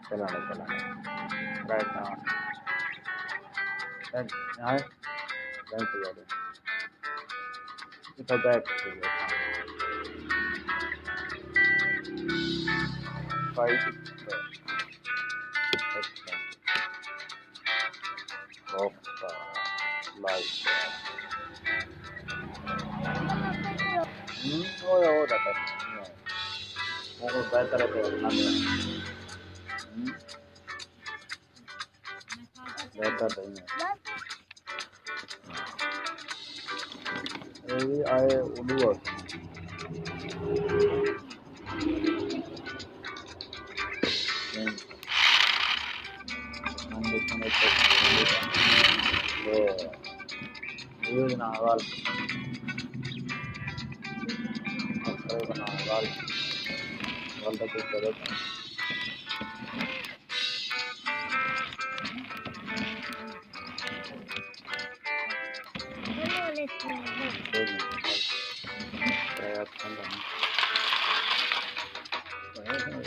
चला right now then now then together ito back to the five of life oh that more better at better than I would work then use naval naval the